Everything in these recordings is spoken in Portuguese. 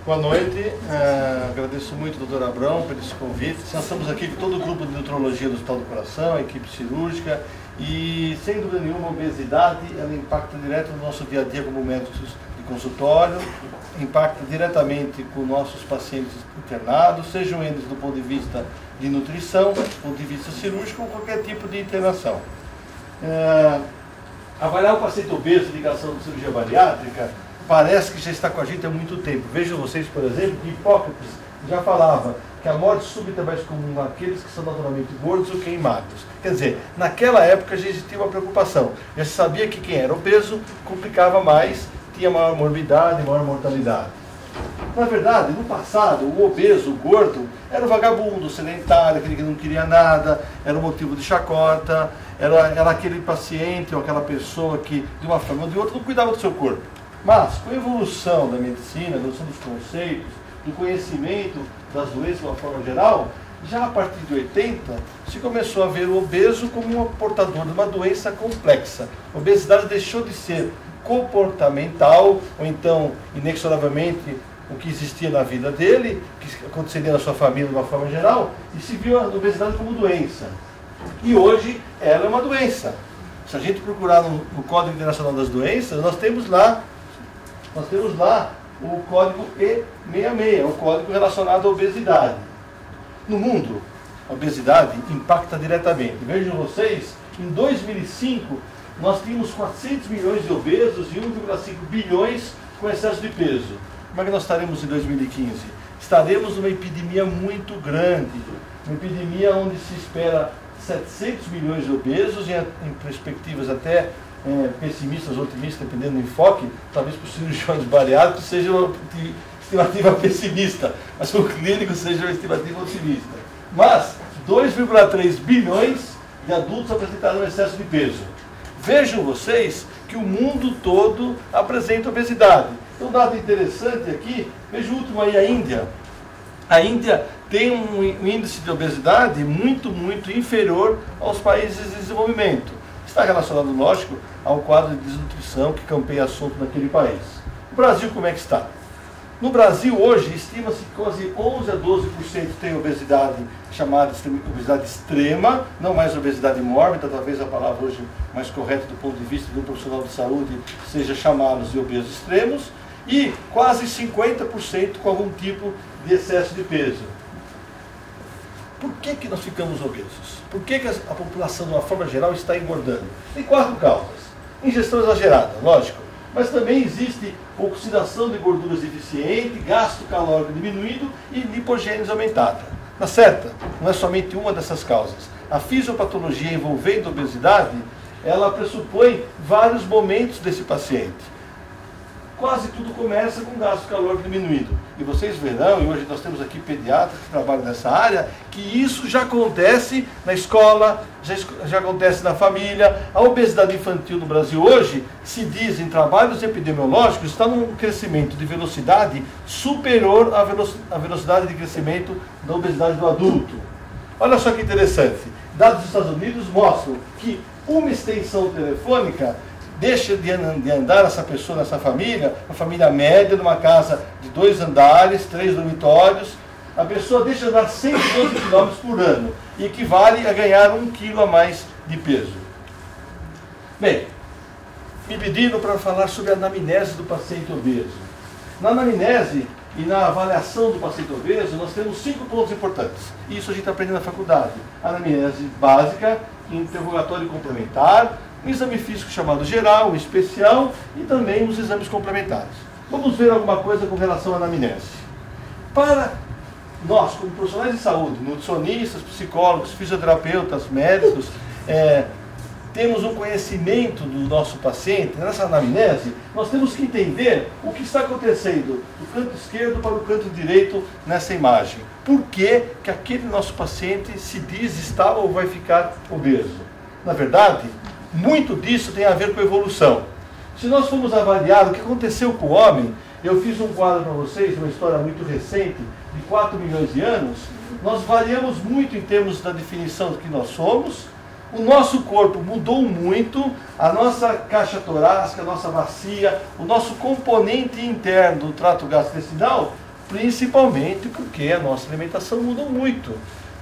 Boa noite, agradeço muito ao Dr. Abrão por esse convite. Nós estamos aqui com todo o grupo de nutrologia do Hospital do Coração, a equipe cirúrgica, e sem dúvida nenhuma a obesidade ela impacta direto no nosso dia a dia como médicos de consultório, impacta diretamente com nossos pacientes internados, sejam eles do ponto de vista de nutrição, do ponto de vista cirúrgico ou qualquer tipo de internação. Avaliar o paciente obeso de indicação de cirurgia bariátrica parece que já está com a gente há muito tempo. Vejam vocês, por exemplo, que Hipócrates já falava que a morte súbita é mais comum naqueles que são naturalmente gordos ou queimados. Quer dizer, naquela época já existia uma preocupação. Já se sabia que quem era obeso complicava mais, tinha maior morbidade, maior mortalidade. Na verdade, no passado, o obeso, o gordo, era o vagabundo, o sedentário, aquele que não queria nada, era o motivo de chacota, era aquele paciente ou aquela pessoa que, de uma forma ou de outra, não cuidava do seu corpo. Mas, com a evolução da medicina, a evolução dos conceitos, do conhecimento das doenças de uma forma geral, já a partir de 80, se começou a ver o obeso como um portador de uma doença complexa. A obesidade deixou de ser comportamental, ou então, inexoravelmente, o que existia na vida dele, que aconteceria na sua família de uma forma geral, e se viu a obesidade como doença. E hoje, ela é uma doença. Se a gente procurar no Código Internacional das Doenças, nós temos lá o código E66, o código relacionado à obesidade. No mundo, a obesidade impacta diretamente. Vejam vocês, em 2005, nós tínhamos 400 milhões de obesos e 1,5 bilhões com excesso de peso. Como é que nós estaremos em 2015? Estaremos numa epidemia muito grande, uma epidemia onde se espera 700 milhões de obesos, em perspectivas até pessimistas ou otimistas, dependendo do enfoque, talvez para os cirurgiões bariátricos seja uma estimativa pessimista, mas para o clínico seja uma estimativa otimista. Mas 2,3 bilhões de adultos apresentaram excesso de peso. Vejam vocês que o mundo todo apresenta obesidade. Um dado interessante aqui, veja o último aí, a Índia. A Índia tem um índice de obesidade muito inferior aos países em desenvolvimento. Está relacionado, lógico, ao quadro de desnutrição que campeia assunto naquele país. O Brasil, como é que está? No Brasil, hoje, estima-se que quase 11 a 12% tem obesidade chamada obesidade extrema, não mais obesidade mórbida, talvez a palavra hoje mais correta do ponto de vista de um profissional de saúde seja chamá-los de obesos extremos, e quase 50% com algum tipo de excesso de peso. Por que nós ficamos obesos? Por que a população, de uma forma geral, está engordando? Tem 4 causas. Ingestão exagerada, lógico. Mas também existe oxidação de gorduras deficiente, gasto calórico diminuído e lipogênese aumentada. Na certa, não é somente uma dessas causas. A fisiopatologia envolvendo a obesidade, ela pressupõe vários momentos desse paciente. Quase tudo começa com gasto calórico diminuído. E vocês verão, e hoje nós temos aqui pediatras que trabalham nessa área, que isso já acontece na escola, já acontece na família. A obesidade infantil no Brasil hoje, se diz em trabalhos epidemiológicos, está num crescimento de velocidade superior à velocidade de crescimento da obesidade do adulto. Olha só que interessante. Dados dos Estados Unidos mostram que uma extensão telefônica deixa de andar essa pessoa nessa família, uma família média, numa casa de 2 andares, 3 dormitórios, a pessoa deixa de andar 112 km por ano, e equivale a ganhar 1 quilo a mais de peso. Bem, me pediram para falar sobre a anamnese do paciente obeso. Na anamnese e na avaliação do paciente obeso, nós temos 5 pontos importantes. Isso a gente aprende na faculdade. Anamnese básica, interrogatório complementar, um exame físico chamado geral, especial e também os exames complementares. Vamos ver alguma coisa com relação à anamnese. Para nós, como profissionais de saúde, nutricionistas, psicólogos, fisioterapeutas, médicos, temos um conhecimento do nosso paciente, nessa anamnese, nós temos que entender o que está acontecendo do canto esquerdo para o canto direito nessa imagem. Por que que aquele nosso paciente se diz estar ou vai ficar obeso? Na verdade, muito disso tem a ver com a evolução. Se nós formos avaliar o que aconteceu com o homem, eu fiz um quadro para vocês, uma história muito recente, de 4 milhões de anos, nós variamos muito em termos da definição do que nós somos, o nosso corpo mudou muito, a nossa caixa torácica, a nossa bacia, o nosso componente interno do trato gastrointestinal principalmente porque a nossa alimentação mudou muito.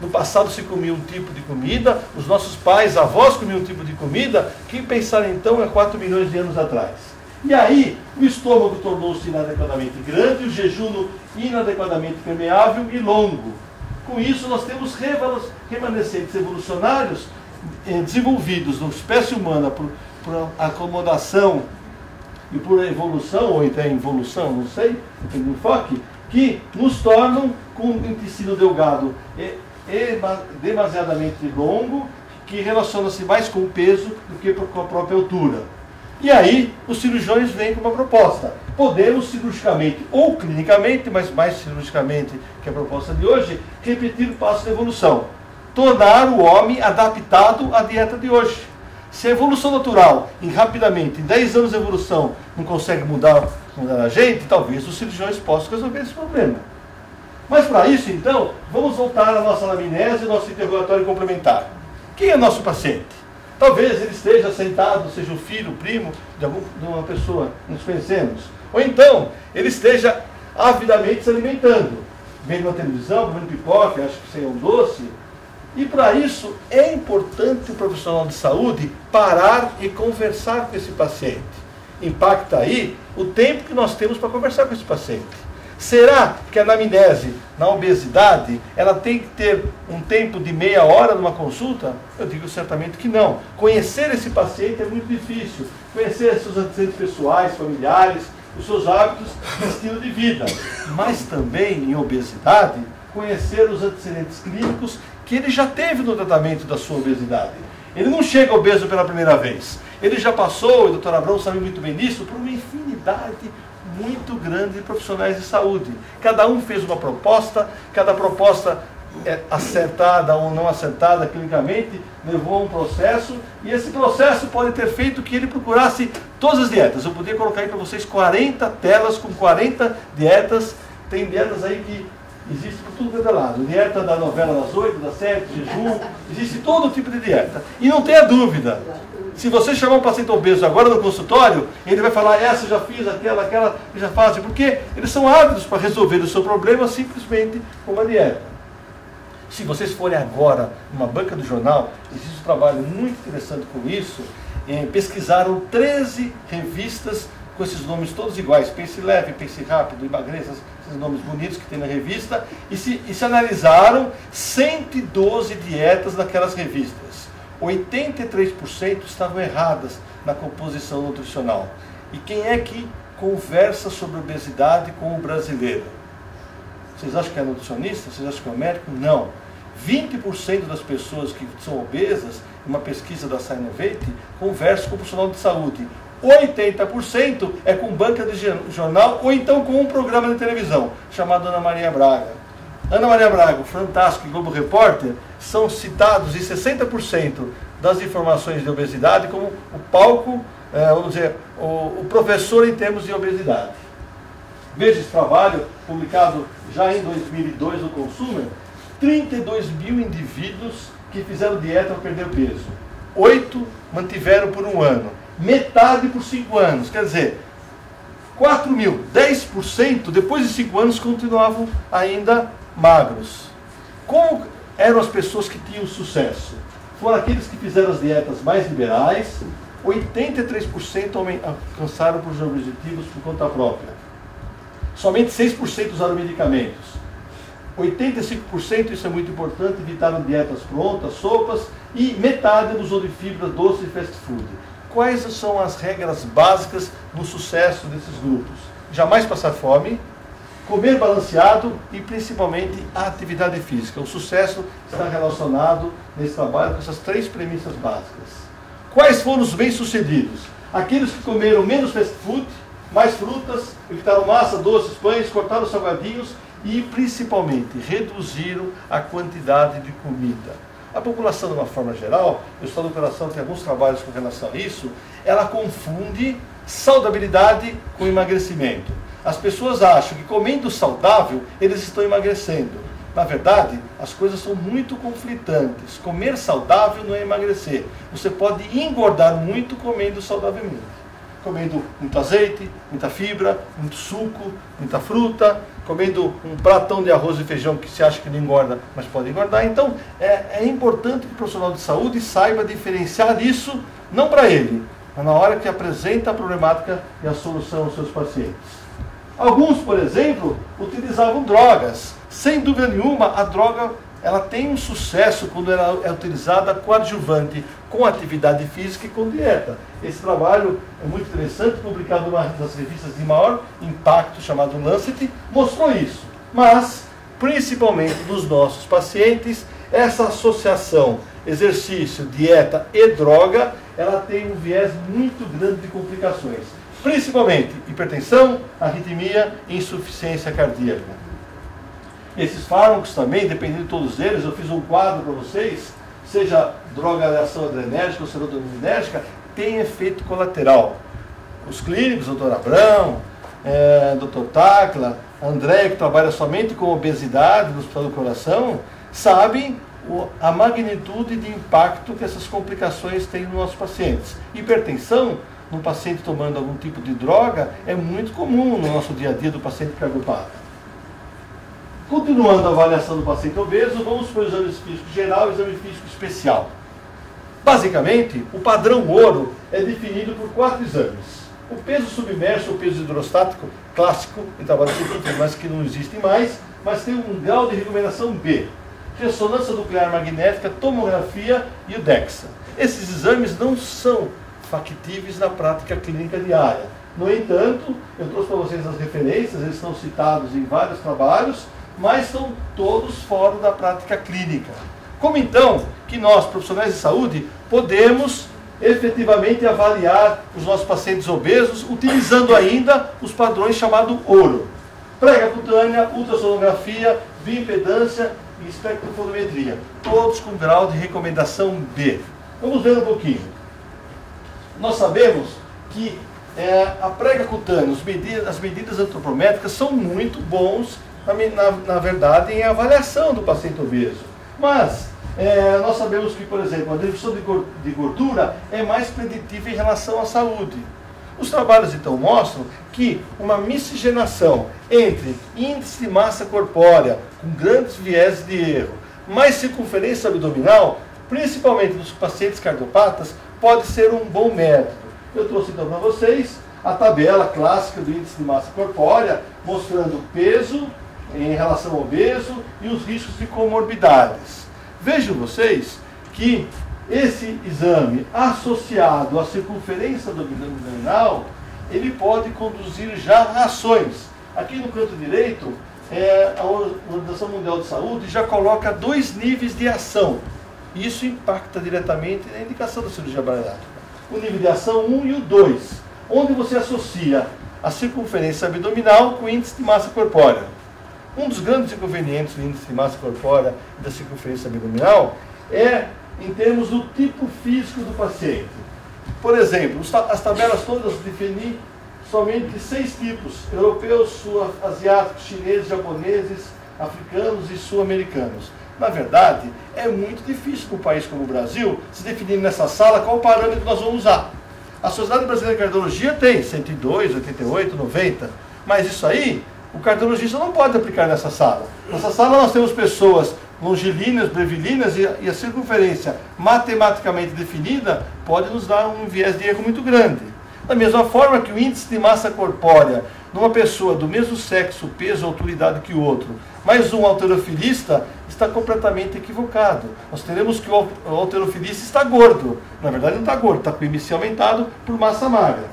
No passado se comia um tipo de comida, os nossos pais, avós comiam um tipo de comida, que pensaram então há 4 milhões de anos atrás. E aí, o estômago tornou-se inadequadamente grande, o jejum inadequadamente permeável e longo. Com isso, nós temos remanescentes evolucionários desenvolvidos na espécie humana por acomodação e por evolução, ou então involução, não sei, depende do enfoque, que nos tornam com um intestino delgado demasiadamente longo, que relaciona-se mais com o peso do que com a própria altura. E aí, os cirurgiões vêm com uma proposta. Podemos cirurgicamente ou clinicamente, mas mais cirurgicamente que a proposta de hoje, repetir o passo da evolução. Tornar o homem adaptado à dieta de hoje. Se a evolução natural, rapidamente, em 10 anos de evolução, não consegue mudar a gente, talvez os cirurgiões possam resolver esse problema. Mas para isso, então, vamos voltar à nossa anamnese e nosso interrogatório complementar. Quem é nosso paciente? Talvez ele esteja sentado, seja o filho, o primo de uma pessoa que nos conhecemos. Ou então, ele esteja avidamente se alimentando. Vendo uma televisão, comendo pipoca, acho que seria um doce. E para isso, é importante o profissional de saúde parar e conversar com esse paciente. Impacta aí o tempo que nós temos para conversar com esse paciente. Será que a anamnese na obesidade, ela tem que ter um tempo de meia hora numa consulta? Eu digo certamente que não. Conhecer esse paciente é muito difícil. Conhecer seus antecedentes pessoais, familiares, os seus hábitos e estilo de vida. Mas também, em obesidade, conhecer os antecedentes clínicos que ele já teve no tratamento da sua obesidade. Ele não chega obeso pela primeira vez. Ele já passou, e o Dr. Abrão sabe muito bem disso, por uma infinidade muito grande de profissionais de saúde. Cada um fez uma proposta, cada proposta acertada ou não acertada clinicamente, levou a um processo, e esse processo pode ter feito que ele procurasse todas as dietas. Eu poderia colocar aí para vocês 40 telas com 40 dietas. Tem dietas aí que existem por tudo quanto é lado. Dieta da novela das 8, das 7, jejum, existe todo tipo de dieta. E não tenha dúvida, se você chamar um paciente obeso agora no consultório, ele vai falar, essa eu já fiz, aquela eu já faço, porque eles são ávidos para resolver o seu problema simplesmente com uma dieta. Se vocês forem agora numa banca do jornal, existe um trabalho muito interessante com isso, pesquisaram 13 revistas com esses nomes todos iguais, Pense Leve, Pense Rápido, Emagreça, esses nomes bonitos que tem na revista, e se analisaram 112 dietas naquelas revistas. 83% estavam erradas na composição nutricional. E quem é que conversa sobre obesidade com o brasileiro? Vocês acham que é nutricionista? Vocês acham que é médico? Não. 20% das pessoas que são obesas, uma pesquisa da Scinovate, conversam com o profissional de saúde. 80% é com banca de jornal ou então com um programa de televisão chamado Ana Maria Braga. Ana Maria Braga, Fantástico e Globo Repórter são citados em 60% das informações de obesidade como o palco, vamos dizer, o professor em termos de obesidade. Veja esse trabalho, publicado já em 2002 no Consumer, 32 mil indivíduos que fizeram dieta para perder peso. 8 mantiveram por 1 ano. Metade por 5 anos. Quer dizer, 4 mil, 10%, depois de 5 anos, continuavam ainda magros. Como eram as pessoas que tinham sucesso? Foram aqueles que fizeram as dietas mais liberais. 83% alcançaram os objetivos por conta própria. Somente 6% usaram medicamentos. 85%, isso é muito importante, evitaram dietas prontas, sopas, e metade usou de fibra doce e fast food. Quais são as regras básicas no sucesso desses grupos? Jamais passar fome, comer balanceado e principalmente a atividade física. O sucesso está relacionado nesse trabalho com essas 3 premissas básicas. Quais foram os bem-sucedidos? Aqueles que comeram menos fast food, mais frutas, evitaram massa, doces, pães, cortaram salgadinhos e principalmente reduziram a quantidade de comida. A população, de uma forma geral, o Estado do Coração tem alguns trabalhos com relação a isso, ela confunde saudabilidade com emagrecimento. As pessoas acham que comendo saudável, eles estão emagrecendo. Na verdade, as coisas são muito conflitantes. Comer saudável não é emagrecer. Você pode engordar muito comendo saudavelmente. comendo muito azeite, muita fibra, muito suco, muita fruta, comendo um pratão de arroz e feijão que se acha que não engorda, mas pode engordar. Então, é importante que o profissional de saúde saiba diferenciar isso, não para ele, mas na hora que apresenta a problemática e a solução aos seus pacientes. Alguns, por exemplo, utilizavam drogas. Sem dúvida nenhuma, a droga ela tem um sucesso quando ela é utilizada coadjuvante, com atividade física e com dieta. Esse trabalho é muito interessante, publicado numa das revistas de maior impacto, chamado Lancet, mostrou isso. Mas, principalmente nos nossos pacientes, essa associação exercício, dieta e droga, ela tem um viés muito grande de complicações. Principalmente hipertensão, arritmia e insuficiência cardíaca. Esses fármacos também, dependendo de todos eles, eu fiz um quadro para vocês, seja droga de ação adrenérgica ou serotoninérgica, tem efeito colateral. Os clínicos, Dr. Abrão, Dr. Tacla, André, que trabalha somente com obesidade no Hospital do Coração, sabem a magnitude de impacto que essas complicações têm nos nossos pacientes. Hipertensão, num paciente tomando algum tipo de droga, é muito comum no nosso dia a dia do paciente cardiopata. Continuando a avaliação do paciente obeso, vamos para o exame físico geral e o exame físico especial. Basicamente, o padrão ouro é definido por 4 exames. O peso submerso, o peso hidrostático, clássico, em trabalho científico, mas que não existe mais, mas tem um grau de recomendação B. Ressonância nuclear magnética, tomografia e o DEXA. Esses exames não são factíveis na prática clínica diária. No entanto, eu trouxe para vocês as referências, eles estão citados em vários trabalhos, mas estão todos fora da prática clínica. Como então que nós, profissionais de saúde, podemos efetivamente avaliar os nossos pacientes obesos utilizando ainda os padrões chamados ouro? Prega cutânea, ultrassonografia, bioimpedância e espectrofotometria, todos com grau de recomendação B. Vamos ver um pouquinho. Nós sabemos que a prega cutânea, as medidas antropométricas são muito bons, na verdade, em avaliação do paciente obeso. Mas nós sabemos que, por exemplo, a redução de gordura é mais preditiva em relação à saúde. Os trabalhos, então, mostram que uma miscigenação entre índice de massa corpórea, com grandes viés de erro, mais circunferência abdominal, principalmente nos pacientes cardiopatas, pode ser um bom método. Eu trouxe, então, para vocês a tabela clássica do índice de massa corpórea, mostrando o peso em relação ao obeso e os riscos de comorbidades. Vejam vocês que esse exame associado à circunferência abdominal, ele pode conduzir já a ações. Aqui no canto direito, a Organização Mundial de Saúde já coloca 2 níveis de ação. Isso impacta diretamente na indicação da cirurgia bariátrica. O nível de ação 1 e o 2, onde você associa a circunferência abdominal com o índice de massa corpórea. Um dos grandes inconvenientes do índice de massa corpórea e da circunferência abdominal é em termos do tipo físico do paciente. Por exemplo, as tabelas todas definem somente 6 tipos: europeus, sul-asiáticos, chineses, japoneses, africanos e sul-americanos. Na verdade, é muito difícil para um país como o Brasil se definir nessa sala qual parâmetro nós vamos usar. A Sociedade Brasileira de Cardiologia tem 102, 88, 90, mas isso aí o cardiologista não pode aplicar nessa sala. Nessa sala nós temos pessoas longilíneas, brevilíneas e a circunferência matematicamente definida pode nos dar um viés de erro muito grande. Da mesma forma que o índice de massa corpórea numa pessoa do mesmo sexo, peso, altura e idade que o outro, mas um halterofilista, está completamente equivocado. Nós teremos que o halterofilista está gordo. Na verdade não está gordo, está com o IMC aumentado por massa magra.